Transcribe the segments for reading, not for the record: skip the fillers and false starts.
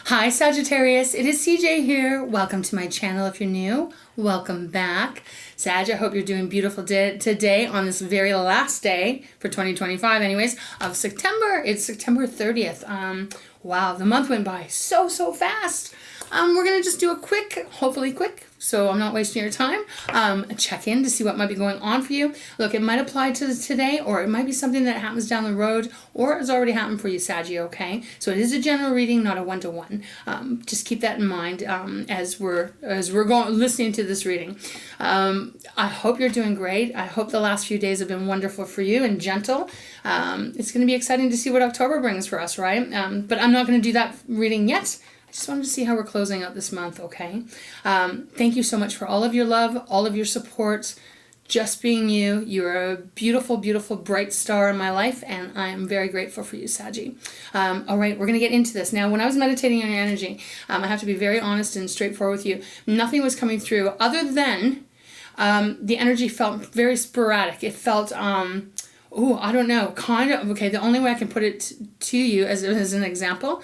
Hi Sagittarius, it is CJ here. Welcome to my channel if you're new. Welcome back. Sag, I hope you're doing beautiful today on this very last day for 2025 anyways of September. It's September 30th. Wow, the month went by so fast. We're going to just do a quick, hopefully quick, so I'm not wasting your time, a check-in to see what might be going on for you. Look, it might apply to today, or it might be something that happens down the road, or has already happened for you, Saggy, okay? So it is a general reading, not a one-to-one. Just keep that in mind as we're listening to this reading. I hope you're doing great. I hope the last few days have been wonderful for you and gentle. It's going to be exciting to see what October brings for us, right? But I'm not going to do that reading yet. Just wanted to see how we're closing out this month, okay? Thank you so much for all of your love, all of your support, just being you. You're a beautiful, beautiful, bright star in my life, and I am very grateful for you, Saggy. All right, we're going to get into this. Now, when I was meditating on your energy, I have to be very honest and straightforward with you. Nothing was coming through other than the energy felt very sporadic. It felt... I don't know, kind of, okay, the only way I can put it to you as an example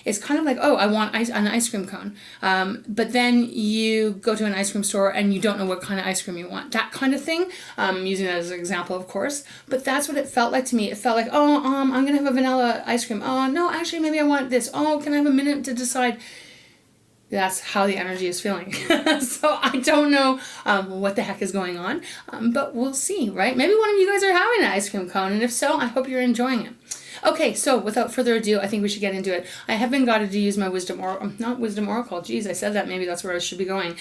is kind of like, I want an ice cream cone. But then you go to an ice cream store and you don't know what kind of ice cream you want. That kind of thing. I'm using that as an example, of course. But that's what it felt like to me. It felt like, I'm going to have a vanilla ice cream. Oh, no, actually, maybe I want this. Oh, can I have a minute to decide? That's how the energy is feeling. So I don't know what the heck is going on, but we'll see, right? Maybe one of you guys are having an ice cream cone, and if so, I hope you're enjoying it. Okay, so without further ado, I think we should get into it. I have been guided to use my not wisdom oracle, geez, I said that, maybe that's where I should be going,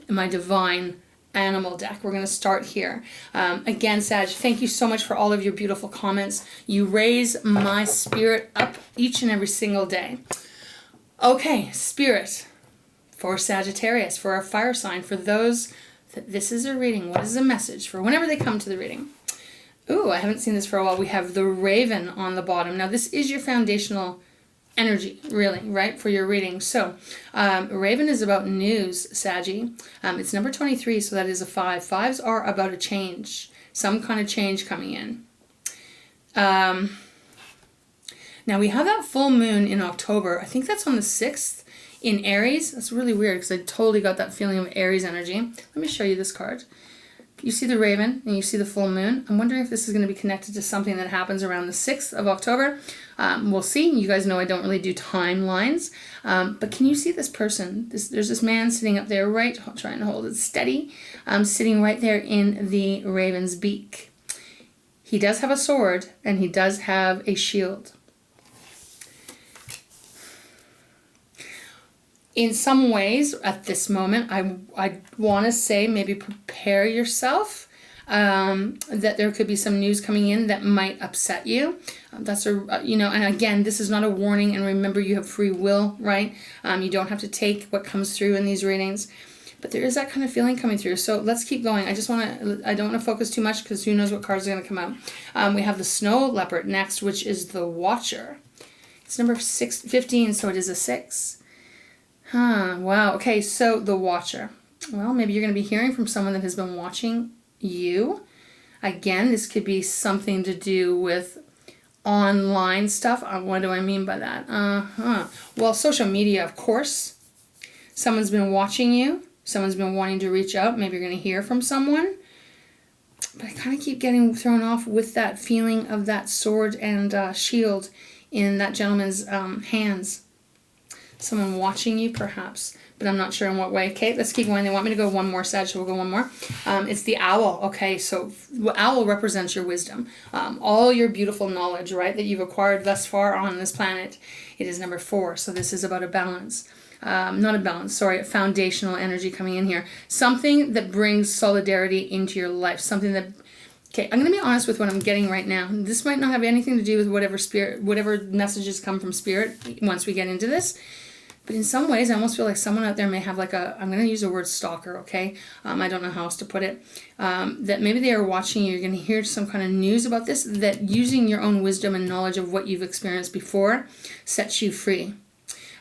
my divine animal deck. We're going to start here. Again, Sag, thank you so much for all of your beautiful comments. You raise my spirit up each and every single day. Okay, spirit. For Sagittarius, for our fire sign, for those that this is a reading, what is the message for whenever they come to the reading? Ooh, I haven't seen this for a while. We have the Raven on the bottom. Now, this is your foundational energy, really, right, for your reading. So, Raven is about news, Saggy. It's number 23, so that is a 5. 5s are about a change, some kind of change coming in. Now, we have that full moon in October. I think that's on the 6th. In Aries. That's really weird because I totally got that feeling of Aries energy. Let me show you this card. You see the Raven and you see the full moon. I'm wondering if this is going to be connected to something that happens around the 6th of October. We'll see. You guys know I don't really do timelines. But can you see this person? There's this man sitting up there, right, trying to hold it steady, sitting right there in the Raven's beak. He does have a sword and he does have a shield. In some ways, at this moment, I want to say maybe prepare yourself that there could be some news coming in that might upset you. And again, this is not a warning. And remember, you have free will, right? You don't have to take what comes through in these readings. But there is that kind of feeling coming through. So let's keep going. I don't want to focus too much because who knows what cards are going to come out. We have the Snow Leopard next, which is the Watcher. It's number 15, so it is a 6. Wow. Okay, so the Watcher. Well, maybe you're going to be hearing from someone that has been watching you. Again, this could be something to do with online stuff. What do I mean by that? Well, social media, of course. Someone's been watching you. Someone's been wanting to reach out. Maybe you're going to hear from someone. But I kind of keep getting thrown off with that feeling of that sword and shield in that gentleman's hands. Someone watching you, perhaps, but I'm not sure in what way. Okay, let's keep going. They want me to go one more, Sag, so we'll go one more. It's the Owl. Okay, so Owl represents your wisdom, all your beautiful knowledge, right, that you've acquired thus far on this planet. It is number 4, so this is about a balance. A foundational energy coming in here. Something that brings solidarity into your life. Something that... Okay, I'm going to be honest with what I'm getting right now. This might not have anything to do with whatever messages come from Spirit once we get into this. But in some ways, I almost feel like someone out there may have I'm going to use the word stalker, okay? I don't know how else to put it. That maybe they are watching you. You're going to hear some kind of news about this, that using your own wisdom and knowledge of what you've experienced before sets you free.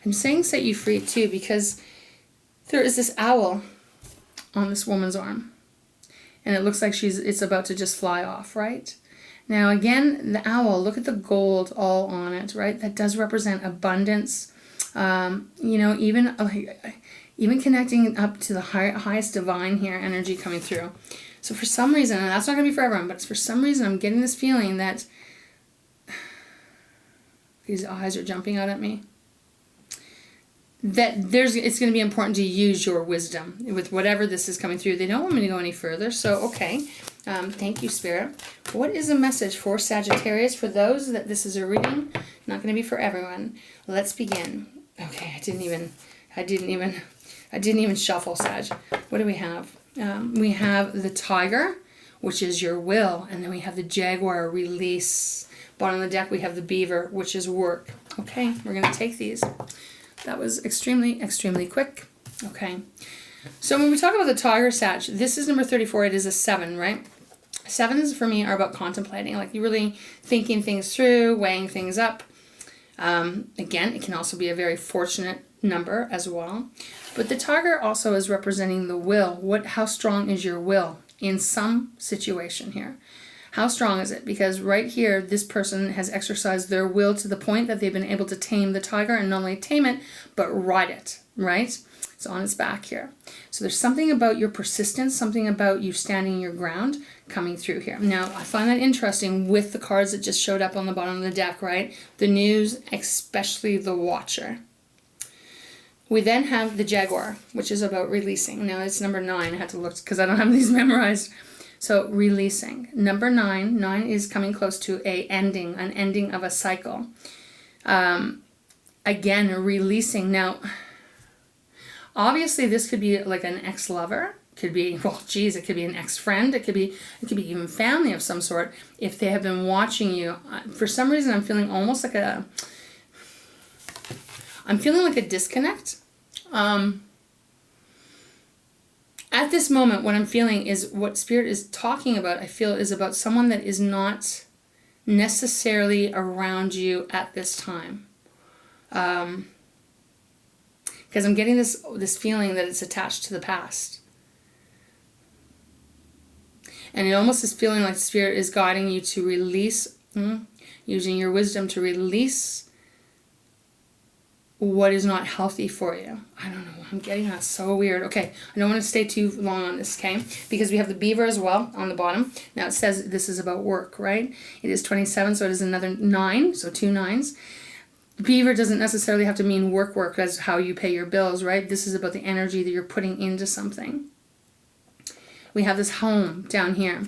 I'm saying set you free, too, because there is this owl on this woman's arm. And it looks like it's about to just fly off, right? Now, again, the owl, look at the gold all on it, right? That does represent abundance. You know, even connecting up to the highest divine here, energy coming through. So for some reason, and that's not going to be for everyone, but for some reason I'm getting this feeling that these eyes are jumping out at me. That it's going to be important to use your wisdom with whatever this is coming through. They don't want me to go any further, so okay. Thank you, Spirit. What is the message for Sagittarius? For those that this is a reading, not going to be for everyone. Let's begin. Okay, I didn't even shuffle, Sag. What do we have? We have the Tiger, which is your will, and then we have the Jaguar, release. Bottom of the deck, we have the Beaver, which is work. Okay, we're going to take these. That was extremely, extremely quick. Okay. So when we talk about the Tiger, Sag, this is number 34. It is a 7, right? 7s for me are about contemplating, like you really thinking things through, weighing things up. Again, it can also be a very fortunate number as well. But the Tiger also is representing the will. How strong is your will in some situation here? How strong is it? Because right here, this person has exercised their will to the point that they've been able to tame the tiger, and not only tame it, but ride it, right? It's on its back here. So there's something about your persistence, something about you standing your ground coming through here. Now, I find that interesting with the cards that just showed up on the bottom of the deck, right? The News, especially the Watcher. We then have the Jaguar, which is about releasing. Now, it's number 9. I had to look because I don't have these memorized. So releasing. Number 9. 9 is coming close to an ending of a cycle. Again, releasing. Now, obviously this could be like an ex-lover. Could be, well, geez, it could be an ex-friend. It could be even family of some sort. If they have been watching you, for some reason I'm feeling almost like a disconnect. At this moment, what I'm feeling is what Spirit is talking about, I feel, is about someone that is not necessarily around you at this time. Because I'm getting this feeling that it's attached to the past. And it almost is feeling like Spirit is guiding you to release, using your wisdom to release what is not healthy for you. I don't know. I'm getting that so weird. Okay, I don't want to stay too long on this, okay? Because we have the Beaver as well on the bottom. Now it says this is about work, right? It is 27, so it is another 9, so 2 9s. Beaver doesn't necessarily have to mean work as how you pay your bills, right? This is about the energy that you're putting into something. We have this home down here.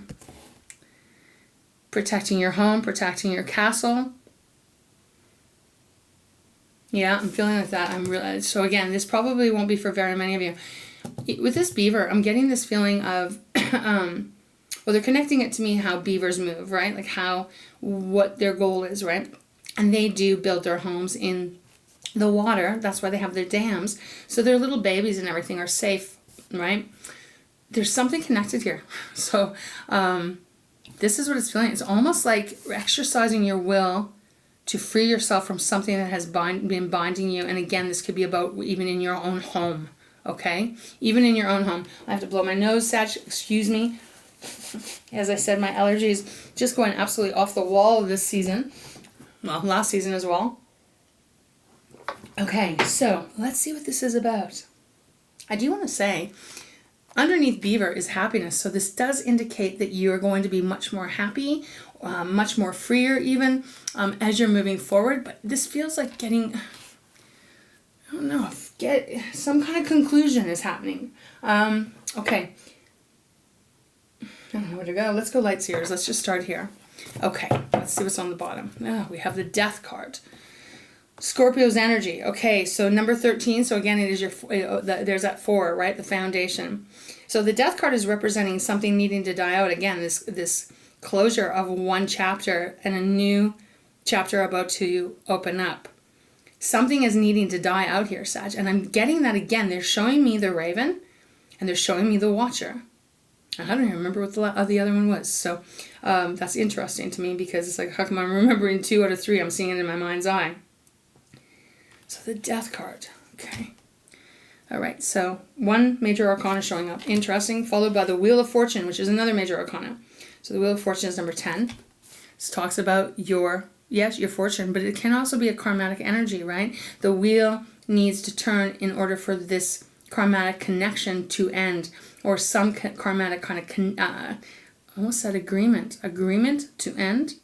Protecting your home, protecting your castle. Yeah, I'm feeling like that. So again, this probably won't be for very many of you. With this Beaver, I'm getting this feeling of, well, they're connecting it to me how beavers move, right? Like what their goal is, right? And they do build their homes in the water. That's why they have their dams. So their little babies and everything are safe, right? There's something connected here. So this is what it's feeling. It's almost like exercising your will to free yourself from something that has been binding you. And again, this could be about even in your own home, okay? Even in your own home. I have to blow my nose, Sag, excuse me. As I said, my allergies just going absolutely off the wall this season. Well, last season as well. Okay, so let's see what this is about. I do want to say, underneath Beaver is happiness. So this does indicate that you're going to be much more happy, much more freer even as you're moving forward. But this feels like getting, I don't know, some kind of conclusion is happening. Okay. I don't know where to go. Let's go light seers. Let's just start here. Okay, let's see what's on the bottom. We have the Death card. Scorpio's energy. Okay, so number 13. So again, it is there's that 4, right? The foundation. So the Death card is representing something needing to die out. Again, this closure of one chapter and a new chapter about to open up. Something is needing to die out here, Sag. And I'm getting that again. They're showing me the Raven and they're showing me the Watcher. I don't even remember what the other one was. So that's interesting to me because it's like, how come I'm remembering 2 out of 3? I'm seeing it in my mind's eye. So the Death card. Okay. All right. So 1 major arcana showing up. Interesting. Followed by the Wheel of Fortune, which is another major arcana. So the Wheel of Fortune is number 10. This talks about your fortune, but it can also be a karmatic energy, right? The wheel needs to turn in order for this karmatic connection to end, or some karmatic kind of, I almost said agreement to end.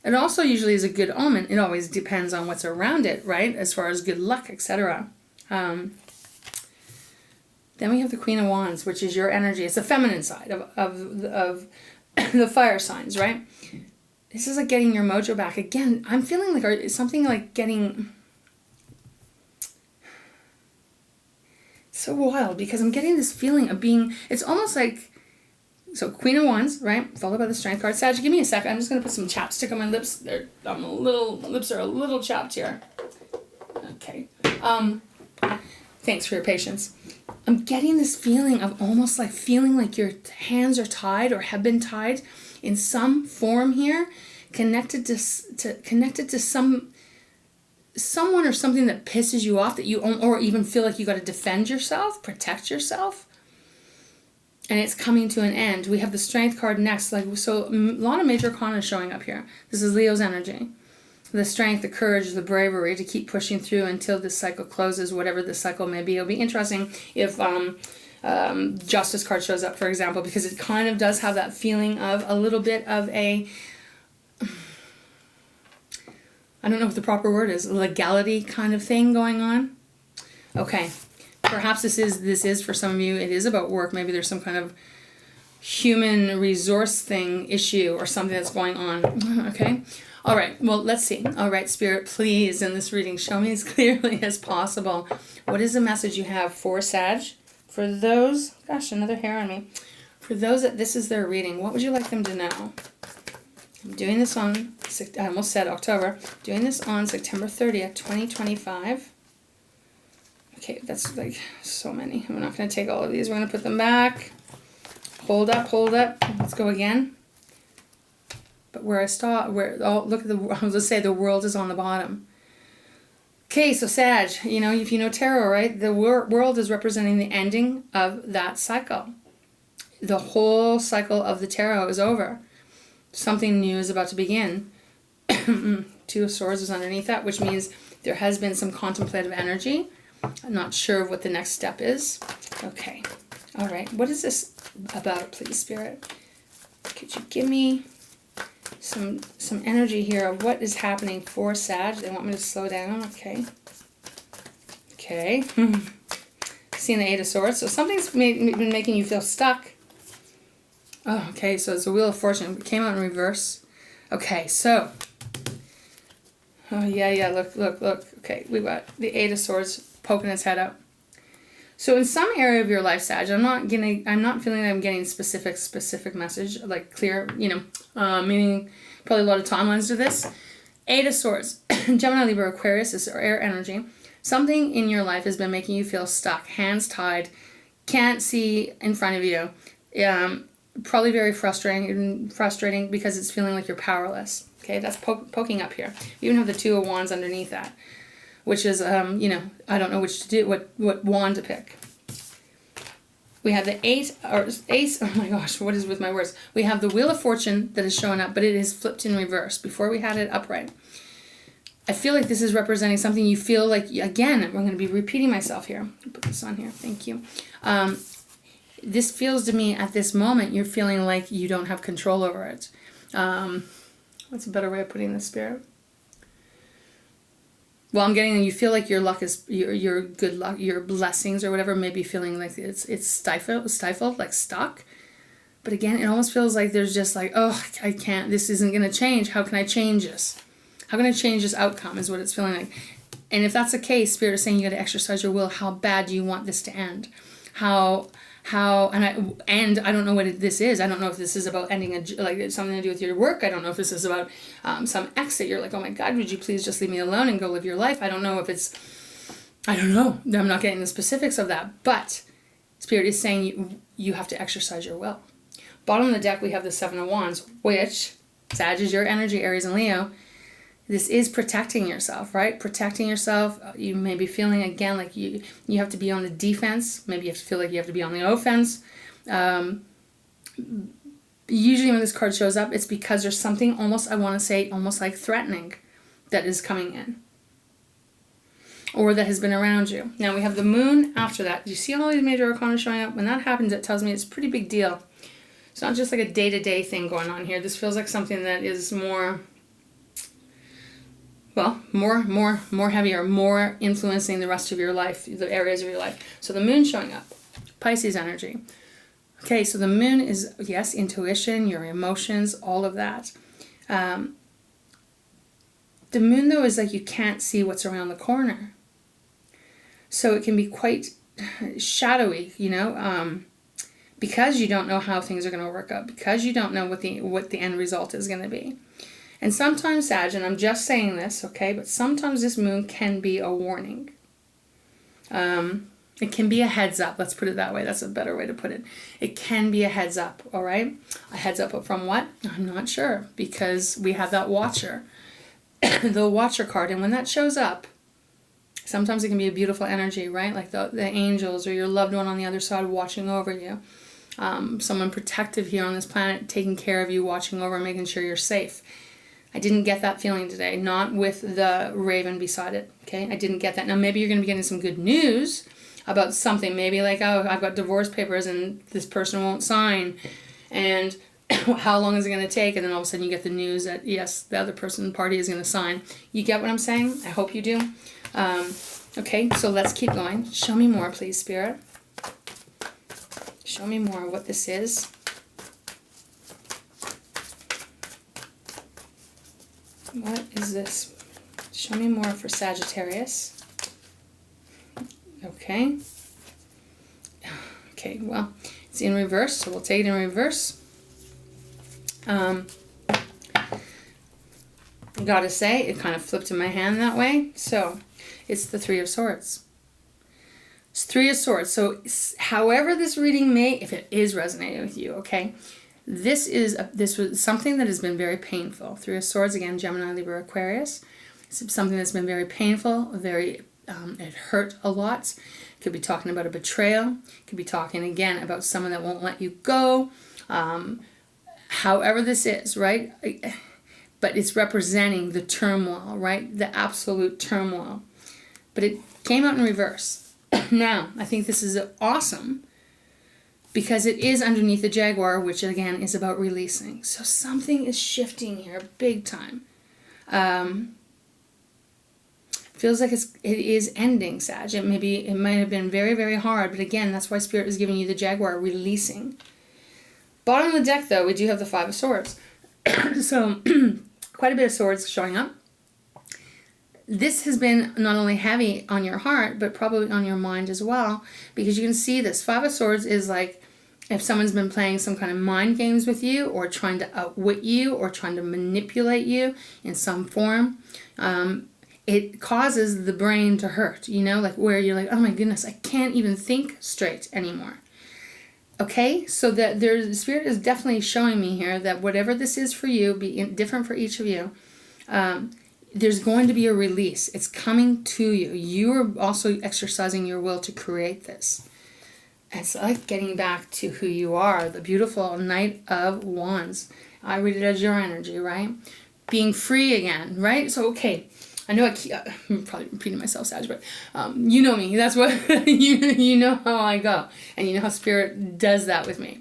It also usually is a good omen. It always depends on what's around it, right? As far as good luck, etc. Then we have the Queen of Wands, which is your energy. It's the feminine side of the fire signs, right? This is like getting your mojo back. Again, I'm feeling like something like getting... So wild, because I'm getting this feeling of being... It's almost like... So Queen of Wands, right? Followed by the Strength card. Sag, give me a second. I'm just going to put some chapstick on my lips. Lips are a little chapped here. Okay. Thanks for your patience. I'm getting this feeling of almost like feeling like your hands are tied or have been tied in some form here, connected to someone or something that pisses you off, that you own, or even feel like you got to defend yourself, protect yourself, and it's coming to an end. We have the Strength card next. So a lot of major arcana showing up here. This is Leo's energy. The strength, the courage, the bravery to keep pushing through until this cycle closes, whatever the cycle may be. It'll be interesting if Justice card shows up, for example, because it kind of does have that feeling of a little bit of a, I don't know what the proper word is, legality kind of thing going on. Okay, perhaps this is for some of you, it is about work. Maybe there's some kind of human resource issue or something that's going on. Okay. All right, well, let's see. All right, Spirit, please, in this reading, show me as clearly as possible. What is the message you have for Sag? For those, gosh, another hair on me. For those that this is their reading, what would you like them to know? I'm doing this on, I almost said October, doing this on September 30th, 2025. Okay, that's like so many. I'm not going to take all of these. We're going to put them back. Hold up. Let's go again. But where I start, look at I was going to say the world is on the bottom. Okay, so Sag, if you know tarot, right? The world is representing the ending of that cycle. The whole cycle of the tarot is over. Something new is about to begin. Two of Swords is underneath that, which means there has been some contemplative energy. I'm not sure of what the next step is. Okay. All right. What is this about, please, Spirit? Could you give me some energy here of what is happening for Sag? They want me to slow down. Okay. Seeing the Eight of Swords. So something's been making you feel stuck. Oh, okay. So it's a Wheel of Fortune. It came out in reverse. Okay, so. Oh, yeah. Look. Okay, we got the Eight of Swords poking its head up. So in some area of your life, Sag, I'm not feeling that I'm getting specific message, like clear, meaning probably a lot of timelines to this. Eight of Swords, Gemini, Libra, Aquarius is air energy. Something in your life has been making you feel stuck, hands tied, can't see in front of you. Probably very frustrating because it's feeling like you're powerless. Okay, that's poking up here. You even have the Two of Wands underneath that, which is, I don't know which to do, what wand to pick. We have the Ace, oh my gosh, what is with my words? We have the Wheel of Fortune that is showing up, but it is flipped in reverse. Before we had it upright. I feel like this is representing something you feel like, again, I'm going to be repeating myself here. Put this on here, thank you. This feels to me, at this moment, you're feeling like you don't have control over it. What's a better way of putting this, Spirit? Well, I'm getting, you feel like your luck is, your good luck, your blessings or whatever, may be feeling like it's stifled, like stuck. But again, it almost feels like there's just like, oh, I can't, this isn't going to change. How can I change this? How can I change this outcome is what it's feeling like. And if that's the case, Spirit is saying you got to exercise your will. How bad do you want this to end? And I don't know what this is. I don't know if this is about ending like something to do with your work. I don't know if this is about some exit. You're like, oh my God, would you please just leave me alone and go live your life? I don't know if it's, I don't know. I'm not getting the specifics of that. But Spirit is saying you have to exercise your will. Bottom of the deck, we have the Seven of Wands, which, Sag is your energy, Aries and Leo. This is protecting yourself, right? Protecting yourself. You may be feeling, again, like you have to be on the defense. Maybe you have to feel like you have to be on the offense. Usually when this card shows up, it's because there's something almost like threatening that is coming in. or that has been around you. Now we have the moon after that. You see all these major arcana showing up? When that happens, it tells me it's a pretty big deal. It's not just like a day-to-day thing going on here. This feels like something that is more, well, more heavier, more influencing the rest of your life, the areas of your life. So the moon showing up, Pisces energy. Okay, so the moon is, yes, intuition, your emotions, all of that. The moon, though, is like you can't see what's around the corner. So it can be quite shadowy, you know, because you don't know how things are going to work out, because you don't know what the end result is going to be. And sometimes, Sag, and I'm just saying this, okay, but sometimes this moon can be a warning. It can be a heads up. Let's put it that way. That's a better way to put it. It can be a heads up, all right? A heads up from what? I'm not sure, because we have that Watcher, the Watcher card. And when that shows up, sometimes it can be a beautiful energy, right? Like the angels or your loved one on the other side watching over you. Someone protective here on this planet, taking care of you, watching over, making sure you're safe. I didn't get that feeling today, not with the raven beside it, okay? I didn't get that. Now, maybe you're going to be getting some good news about something, maybe like, oh, I've got divorce papers and this person won't sign, and how long is it going to take? And then all of a sudden you get the news that, yes, the other person party is going to sign. You get what I'm saying? I hope you do. Okay, so let's keep going. Show me more, please, Spirit. Show me more of what this is. What is this? Show me more for Sagittarius. Okay. Okay, well, it's in reverse, so we'll take it in reverse. I gotta say, it kind of flipped in my hand that way. So, it's the Three of Swords. It's Three of Swords. So, however this reading may, if it is resonating with you, okay, this was something that has been very painful. Three of Swords, again, Gemini, Libra, Aquarius. It's something that's been very painful, it hurt a lot. Could be talking about a betrayal. Could be talking again about someone that won't let you go. However this is, right? But it's representing the turmoil, right? The absolute turmoil. But it came out in reverse. Now, I think this is awesome because it is underneath the Jaguar, which again is about releasing. So something is shifting here big time. Feels like it is ending, Sag. It might have been very, very hard, but again, that's why Spirit is giving you the Jaguar, releasing. Bottom of the deck, though, we do have the Five of Swords. So, quite a bit of swords showing up. This has been not only heavy on your heart, but probably on your mind as well, because you can see this. Five of Swords is like if someone's been playing some kind of mind games with you, or trying to outwit you, or trying to manipulate you in some form. It causes the brain to hurt, you know, like where you're like, oh my goodness, I can't even think straight anymore. Okay, so that the Spirit is definitely showing me here that whatever this is for you, be different for each of you, there's going to be a release. It's coming to you. You are also exercising your will to create this. It's like getting back to who you are, the beautiful Knight of Wands. I read it as your energy, right? Being free again, right? So, okay. I know I'm probably repeating myself, Sag, but you know me. That's what, you know how I go. And you know how Spirit does that with me.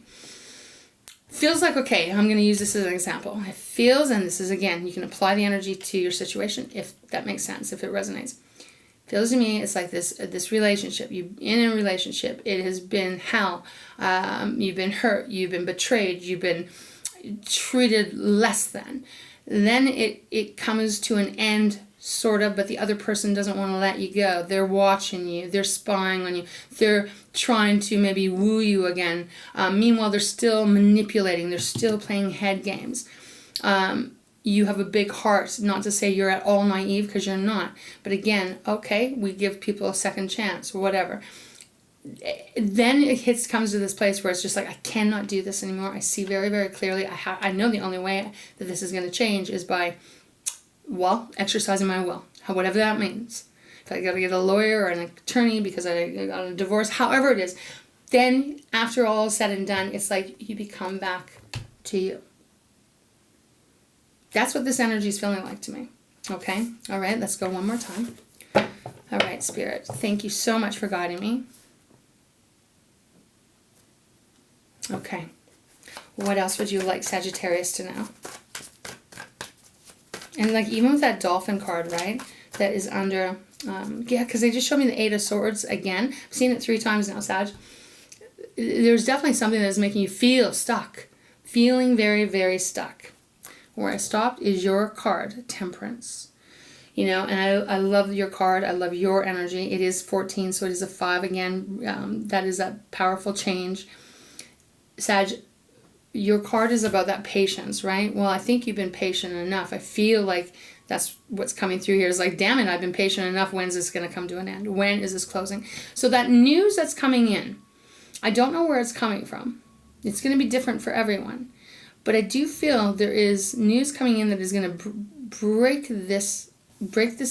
Feels like, okay, I'm going to use this as an example. It feels, and this is, again, you can apply the energy to your situation if that makes sense, if it resonates. Feels to me, it's like this relationship. You in a relationship, it has been hell. You've been hurt. You've been betrayed. You've been treated less than. Then it comes to an end, sort of, but the other person doesn't want to let you go. They're watching you. They're spying on you. They're trying to maybe woo you again. Meanwhile, they're still manipulating. They're still playing head games. You have a big heart. Not to say you're at all naive, because you're not. But again, okay, we give people a second chance or whatever. Then it comes to this place where it's just like, I cannot do this anymore. I see very, very clearly. I know the only way that this is going to change is by, well, exercising my will, whatever that means. If I got to get a lawyer or an attorney because I got a divorce, however it is, then after all is said and done, it's like you become back to you. That's what this energy is feeling like to me. Okay? All right, let's go one more time. All right, Spirit, thank you so much for guiding me. Okay. What else would you like Sagittarius to know? And like even with that dolphin card, right? That is under, yeah, because they just showed me the Eight of Swords again. I've seen it 3 times now, Sag. There's definitely something that is making you feel stuck. Feeling very, very stuck. Where I stopped is your card, Temperance. You know, and I love your card. I love your energy. It is 14, so it is a 5 again. That is that powerful change. Sag, your card is about that patience, right? Well, I think you've been patient enough. I feel like that's what's coming through here is like, damn it, I've been patient enough. When's this going to come to an end? When is this closing? So that news that's coming in, I don't know where it's coming from. It's going to be different for everyone. But I do feel there is news coming in that is going to break this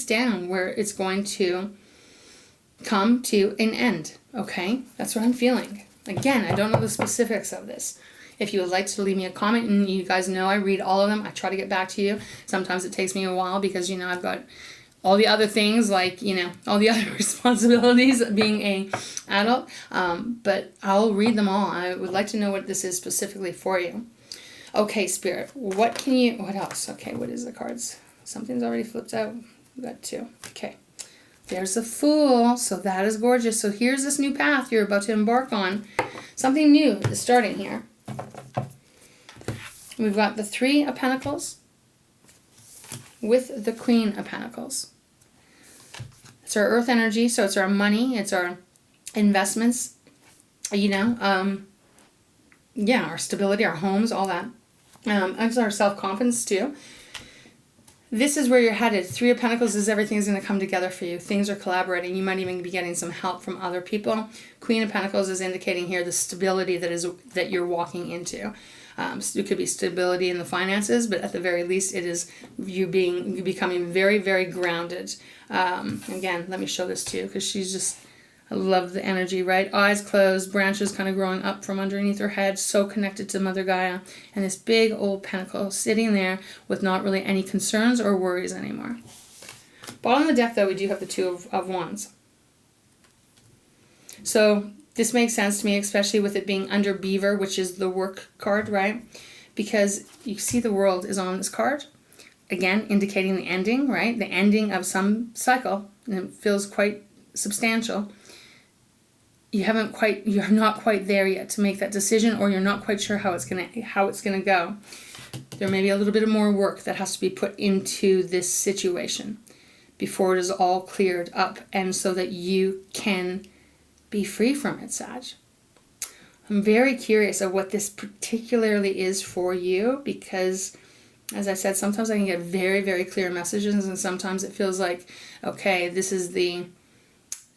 down, where it's going to come to an end, okay? That's what I'm feeling. Again, I don't know the specifics of this. If you would like to leave me a comment, and you guys know I read all of them, I try to get back to you. Sometimes it takes me a while because, you know, I've got all the other things, like, you know, all the other responsibilities of being an adult. But I'll read them all. I would like to know what this is specifically for you. Okay, Spirit, what else? Okay, what is the cards? Something's already flipped out. We got 2. Okay. There's the Fool. So that is gorgeous. So here's this new path you're about to embark on. Something new is starting here. We've got the 3 of Pentacles with the Queen of Pentacles. It's our earth energy, so it's our money, it's our investments, you know, yeah, our stability, our homes, all that. It's our self-confidence too. This is where you're headed. 3 of Pentacles is everything's going to come together for you. Things are collaborating. You might even be getting some help from other people. Queen of Pentacles is indicating here the stability that you're walking into. It could be stability in the finances, but at the very least, it is you becoming very, very grounded. Again, let me show this to you because she's just, I love the energy, right? Eyes closed, branches kind of growing up from underneath her head, so connected to Mother Gaia, and this big old pentacle sitting there with not really any concerns or worries anymore. Bottom of the deck, though, we do have the 2 of Wands. So this makes sense to me, especially with it being under Beaver, which is the work card, right? Because you see the World is on this card. Again, indicating the ending, right? The ending of some cycle, and it feels quite substantial. You're not quite there yet to make that decision, or you're not quite sure how it's gonna go. There may be a little bit of more work that has to be put into this situation before it is all cleared up, and so that you can be free from it, Sag. I'm very curious of what this particularly is for you, because as I said, sometimes I can get very, very clear messages, and sometimes it feels like, okay, this is the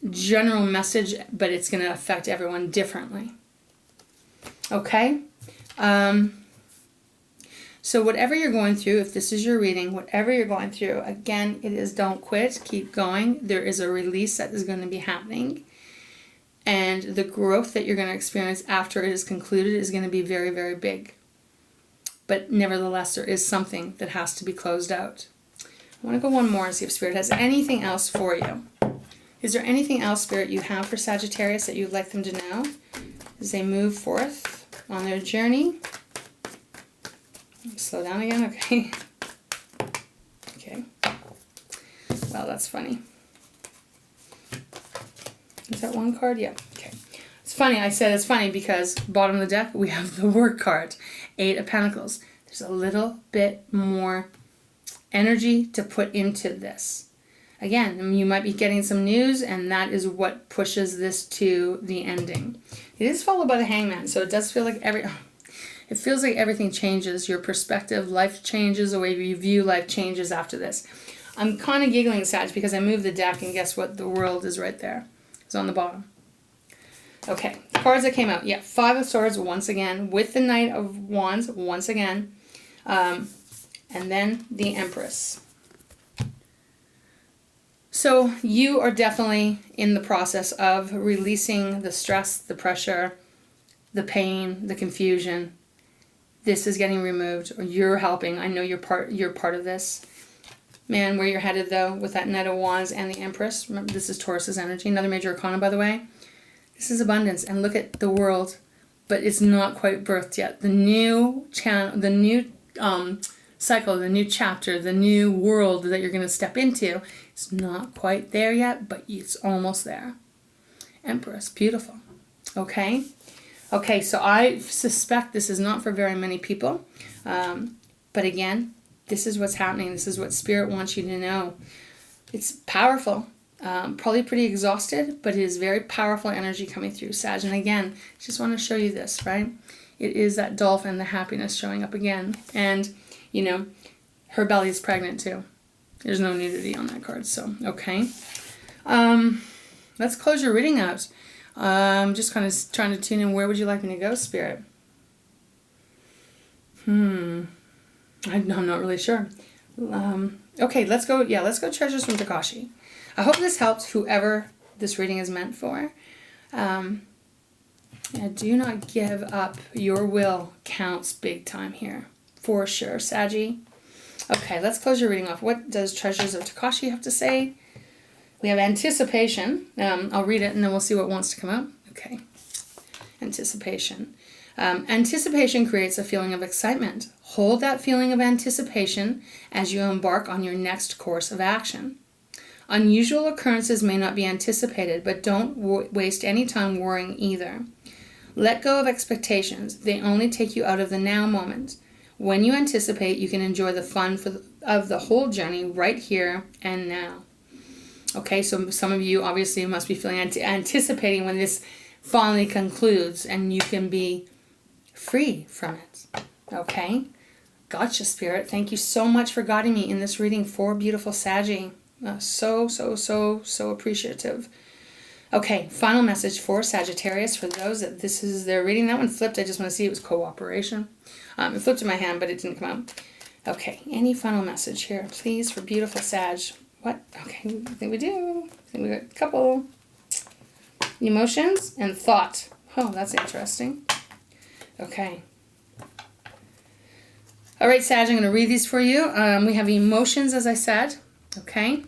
general message, but it's going to affect everyone differently. Okay? So whatever you're going through, if this is your reading, whatever you're going through, again, it is don't quit, keep going. There is a release that is going to be happening. And the growth that you're going to experience after it is concluded is going to be very, very big. But nevertheless, there is something that has to be closed out. I want to go one more and see if Spirit has anything else for you. Is there anything else, Spirit, you have for Sagittarius that you'd like them to know as they move forth on their journey? Slow down again, okay. Okay. Well, that's funny. Is that one card? Yeah, okay. It's funny, I said it's funny because bottom of the deck, we have the work card, 8 of Pentacles. There's a little bit more energy to put into this. Again, you might be getting some news, and that is what pushes this to the ending. It is followed by the Hangman, so it does feel like it feels like everything changes. Your perspective, life changes, the way you view life changes after this. I'm kind of giggling, Sag, because I moved the deck, and guess what? The World is right there. It's on the bottom. Okay, cards that came out. Yeah, 5 of Swords once again, with the Knight of Wands once again, and then the Empress. So you are definitely in the process of releasing the stress, the pressure, the pain, the confusion. This is getting removed, or you're helping. I know you're part of this. Man, where you're headed, though, with that Knight of Wands and the Empress. Remember, this is Taurus's energy. Another major arcana, by the way. This is abundance. And look at the world, but it's not quite birthed yet. The new channel, the new cycle, the new chapter, the new world that you're going to step into, it's not quite there yet, but it's almost there. Empress, beautiful. Okay? Okay, so I suspect this is not for very many people. But again, this is what's happening. This is what Spirit wants you to know. It's powerful. Probably pretty exhausted, but it is very powerful energy coming through, Sag. And again, just want to show you this, right? It is that dolphin, the happiness showing up again. And, you know, her belly is pregnant too. There's no nudity on that card, so, okay. Let's close your reading out. I'm just kind of trying to tune in. Where would you like me to go, Spirit? I'm not really sure. Okay, let's go. Yeah, let's go Treasures from Takashi. I hope this helps whoever this reading is meant for. Yeah, do not give up. Your will counts big time here. For sure, Saggy. Okay, let's close your reading off. What does Treasures of Takashi have to say? We have anticipation. I'll read it and then we'll see what wants to come out. Okay. Anticipation. Anticipation creates a feeling of excitement. Hold that feeling of anticipation as you embark on your next course of action. Unusual occurrences may not be anticipated, but don't waste any time worrying either. Let go of expectations. They only take you out of the now moment. When you anticipate, you can enjoy the fun of the whole journey right here and now. Okay, so some of you obviously must be feeling anticipating when this finally concludes and you can be free from it. Okay, gotcha, Spirit. Thank you so much for guiding me in this reading for beautiful Saggy. So appreciative. Okay, final message for Sagittarius. For those that this is their reading, that one flipped. I just want to see it was cooperation. It flipped in my hand, but it didn't come out. Okay, any final message here, please, for beautiful Sag? What? Okay, I think we do. I think we got a couple. Emotions and thought. Oh, that's interesting. Okay. All right, Sag, I'm going to read these for you. We have emotions, as I said. Okay.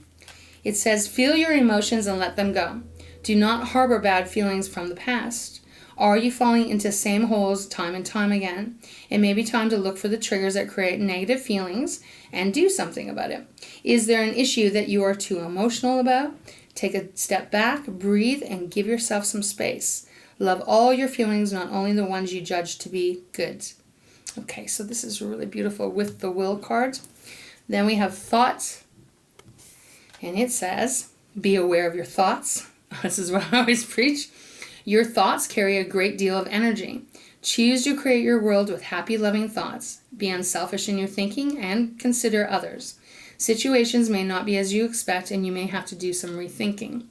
It says, feel your emotions and let them go. Do not harbor bad feelings from the past. Are you falling into same holes time and time again? It may be time to look for the triggers that create negative feelings and do something about it. Is there an issue that you are too emotional about? Take a step back, breathe, and give yourself some space. Love all your feelings, not only the ones you judge to be good. Okay, so this is really beautiful with the will card. Then we have thoughts, and it says, be aware of your thoughts. This is what I always preach. Your thoughts carry a great deal of energy. Choose to create your world with happy, loving thoughts. Be unselfish in your thinking and consider others. Situations may not be as you expect, and you may have to do some rethinking.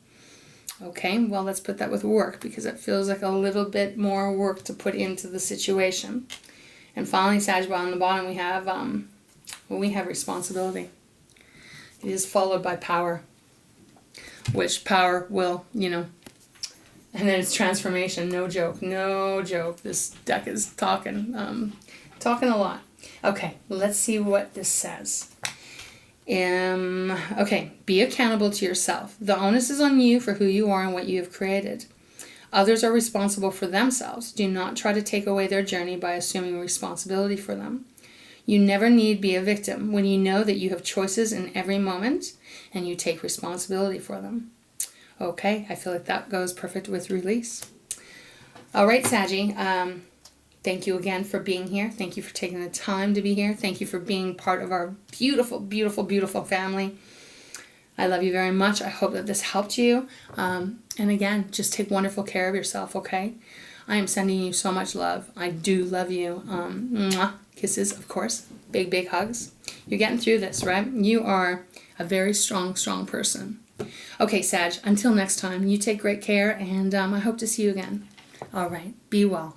Okay, well, let's put that with work because it feels like a little bit more work to put into the situation. And finally, Sagittarius, on the bottom, we have responsibility. It is followed by power, which power will, and then it's transformation. No joke. This deck is talking a lot. Okay, let's see what this says. Okay, be accountable to yourself. The onus is on you for who you are and what you have created. Others are responsible for themselves. Do not try to take away their journey by assuming responsibility for them. You never need be a victim when you know that you have choices in every moment and you take responsibility for them. Okay, I feel like that goes perfect with release. All right, Saggy. Thank you again for being here. Thank you for taking the time to be here. Thank you for being part of our beautiful, beautiful, beautiful family. I love you very much. I hope that this helped you. And again, just take wonderful care of yourself, okay? I am sending you so much love. I do love you. Mwah. Kisses, of course. Big, big hugs. You're getting through this, right? You are a very strong, strong person. Okay, Sag, until next time, you take great care, and I hope to see you again. All right, be well.